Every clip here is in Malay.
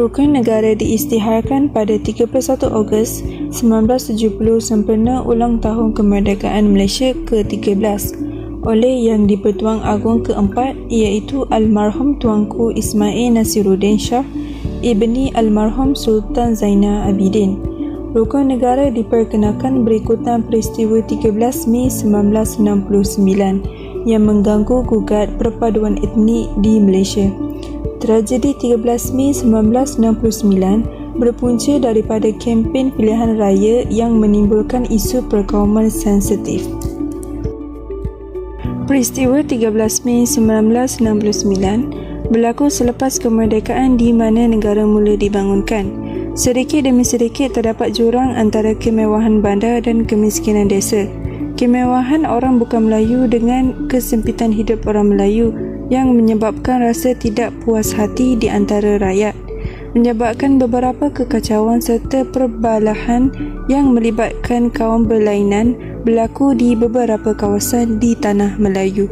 Rukun negara diisytiharkan pada 31 Ogos 1970 sempena ulang tahun kemerdekaan Malaysia ke-13 oleh Yang di-Pertuan Agong keempat iaitu Almarhum Tuanku Ismail Nasiruddin Shah ibni Almarhum Sultan Zainal Abidin. Rukun negara diperkenalkan berikutan peristiwa 13 Mei 1969 yang mengganggu gugat perpaduan etnik di Malaysia. Tragedi 13 Mei 1969 berpunca daripada kempen pilihan raya yang menimbulkan isu perkauman sensitif. Peristiwa 13 Mei 1969 berlaku selepas kemerdekaan di mana negara mula dibangunkan. Sedikit demi sedikit terdapat jurang antara kemewahan bandar dan kemiskinan desa. Kemewahan orang bukan Melayu dengan kesempitan hidup orang Melayu yang menyebabkan rasa tidak puas hati di antara rakyat, menyebabkan beberapa kekacauan serta perbalahan yang melibatkan kaum berlainan berlaku di beberapa kawasan di Tanah Melayu.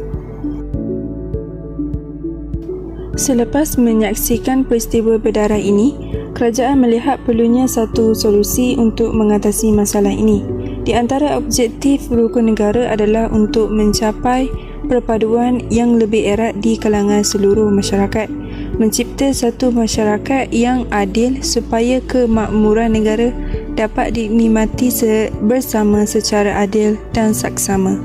Selepas menyaksikan peristiwa berdarah ini, kerajaan melihat perlunya satu solusi untuk mengatasi masalah ini. Di antara objektif rukun negara adalah untuk mencapai perpaduan yang lebih erat di kalangan seluruh masyarakat, mencipta satu masyarakat yang adil supaya kemakmuran negara dapat dinikmati bersama secara adil dan saksama.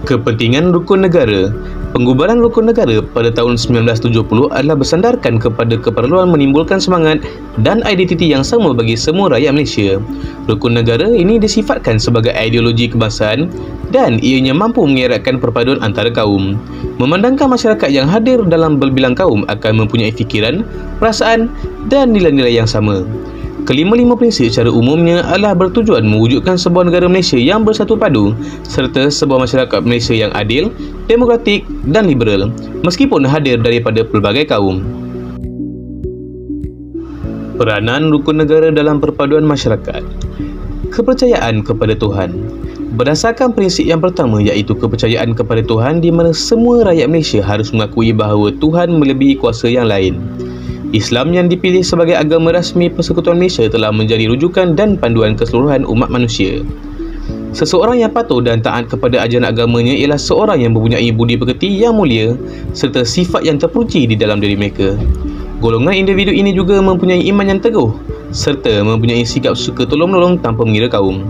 Kepentingan rukun negara. Penggubaran rukun negara pada tahun 1970 adalah bersandarkan kepada keperluan menimbulkan semangat dan identiti yang sama bagi semua rakyat Malaysia. Rukun negara ini disifatkan sebagai ideologi kebangsaan dan ianya mampu mengeratkan perpaduan antara kaum. Memandangkan masyarakat yang hadir dalam berbilang kaum akan mempunyai fikiran, perasaan dan nilai-nilai yang sama. Kelima-lima prinsip secara umumnya adalah bertujuan mewujudkan sebuah negara Malaysia yang bersatu padu serta sebuah masyarakat Malaysia yang adil, demokratik dan liberal meskipun hadir daripada pelbagai kaum. Peranan rukun negara dalam perpaduan masyarakat. Kepercayaan kepada Tuhan. Berdasarkan prinsip yang pertama iaitu kepercayaan kepada Tuhan di mana semua rakyat Malaysia harus mengakui bahawa Tuhan melebihi kuasa yang lain. Islam yang dipilih sebagai agama rasmi Persekutuan Malaysia telah menjadi rujukan dan panduan keseluruhan umat manusia. Seseorang yang patuh dan taat kepada ajaran agamanya ialah seorang yang mempunyai budi pekerti yang mulia serta sifat yang terpuji di dalam diri mereka. Golongan individu ini juga mempunyai iman yang teguh serta mempunyai sikap suka tolong-menolong tanpa mengira kaum.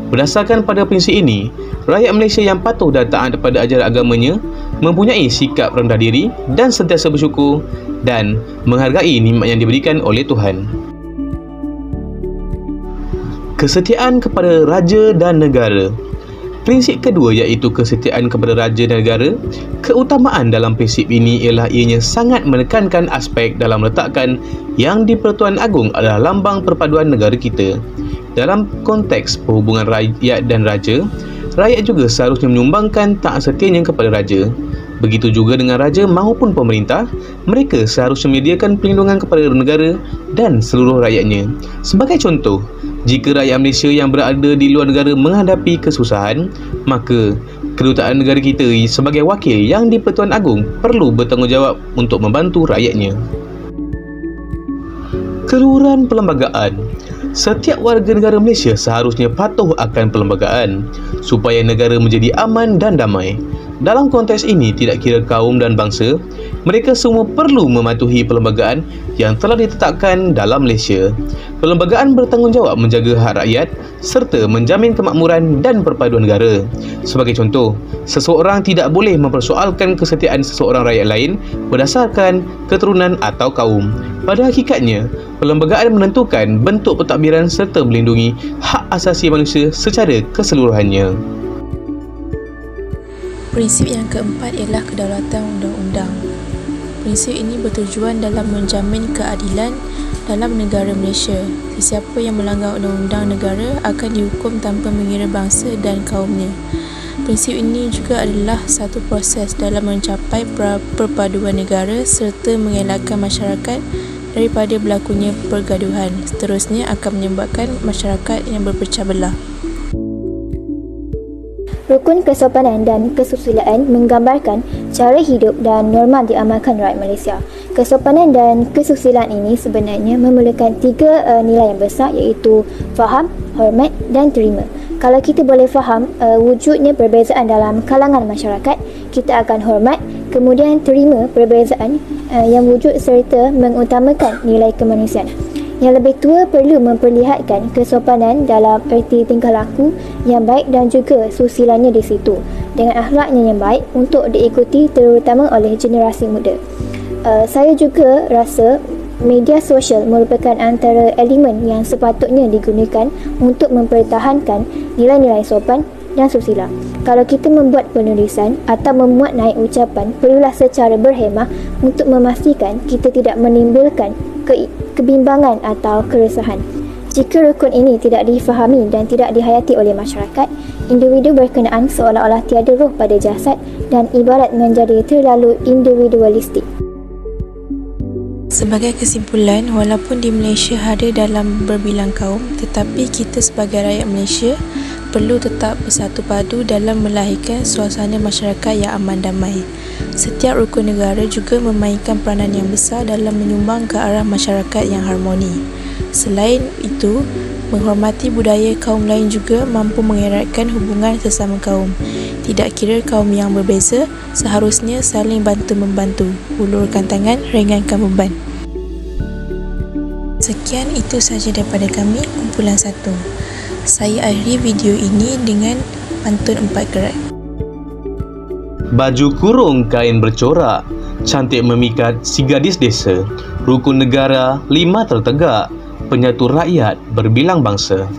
Berdasarkan pada prinsip ini, rakyat Malaysia yang patuh dan taat kepada ajaran agamanya mempunyai sikap rendah diri dan sentiasa bersyukur dan menghargai nikmat yang diberikan oleh Tuhan. Kesetiaan kepada raja dan negara. Prinsip kedua iaitu kesetiaan kepada raja dan negara. Keutamaan dalam prinsip ini ialah ianya sangat menekankan aspek dalam letakkan Yang di-Pertuan Agong adalah lambang perpaduan negara kita. Dalam konteks perhubungan rakyat dan raja, rakyat juga seharusnya menyumbangkan taat setianya kepada raja. Begitu juga dengan raja maupun pemerintah, mereka seharusnya menyediakan perlindungan kepada negara dan seluruh rakyatnya. Sebagai contoh, jika rakyat Malaysia yang berada di luar negara menghadapi kesusahan, maka kedutaan negara kita sebagai wakil Yang di-Pertuan Agong perlu bertanggungjawab untuk membantu rakyatnya. Keluhuran perlembagaan. Setiap warga negara Malaysia seharusnya patuh akan perlembagaan supaya negara menjadi aman dan damai. Dalam konteks ini, tidak kira kaum dan bangsa, mereka semua perlu mematuhi perlembagaan yang telah ditetapkan dalam Malaysia. Perlembagaan bertanggungjawab menjaga hak rakyat serta menjamin kemakmuran dan perpaduan negara. Sebagai contoh, seseorang tidak boleh mempersoalkan kesetiaan seseorang rakyat lain berdasarkan keturunan atau kaum. Pada hakikatnya, perlembagaan menentukan bentuk pentadbiran serta melindungi hak asasi manusia secara keseluruhannya. Prinsip yang keempat ialah kedaulatan undang-undang. Prinsip ini bertujuan dalam menjamin keadilan dalam negara Malaysia. Sesiapa yang melanggar undang-undang negara akan dihukum tanpa mengira bangsa dan kaumnya. Prinsip ini juga adalah satu proses dalam mencapai perpaduan negara serta mengelakkan masyarakat daripada berlakunya pergaduhan. Seterusnya akan menyebabkan masyarakat yang berpecah belah. Rukun kesopanan dan kesusilaan menggambarkan cara hidup dan norma diamalkan rakyat Malaysia. Kesopanan dan kesusilaan ini sebenarnya memerlukan 3 nilai yang besar, iaitu faham, hormat dan terima. Kalau kita boleh faham wujudnya perbezaan dalam kalangan masyarakat, kita akan hormat, kemudian terima perbezaan yang wujud serta mengutamakan nilai kemanusiaan. Yang lebih tua perlu memperlihatkan kesopanan dalam erti tingkah laku yang baik dan juga susilanya di situ, dengan akhlaknya yang baik untuk diikuti terutama oleh generasi muda. Saya juga rasa media sosial merupakan antara elemen yang sepatutnya digunakan untuk mempertahankan nilai-nilai sopan dan susila. Kalau kita membuat penulisan atau memuat naik ucapan, perlulah secara berhemah untuk memastikan kita tidak menimbulkan kebimbangan atau keresahan. Jika rukun ini tidak difahami dan tidak dihayati oleh masyarakat, individu berkenaan seolah-olah tiada roh pada jasad dan ibarat menjadi terlalu individualistik. Sebagai kesimpulan, walaupun di Malaysia ada dalam berbilang kaum, tetapi kita sebagai rakyat Malaysia perlu tetap bersatu padu dalam melahirkan suasana masyarakat yang aman damai. Setiap rukun negara juga memainkan peranan yang besar dalam menyumbang ke arah masyarakat yang harmoni. Selain itu, menghormati budaya kaum lain juga mampu mengeratkan hubungan sesama kaum. Tidak kira kaum yang berbeza, seharusnya saling bantu-membantu, ulurkan tangan, ringankan beban. Sekian itu sahaja daripada kami, kumpulan 1. Saya akhiri video ini dengan pantun 4 gerak. Baju kurung kain bercorak, cantik memikat si gadis desa. Rukun negara 5 tertegak, penyatu rakyat berbilang bangsa.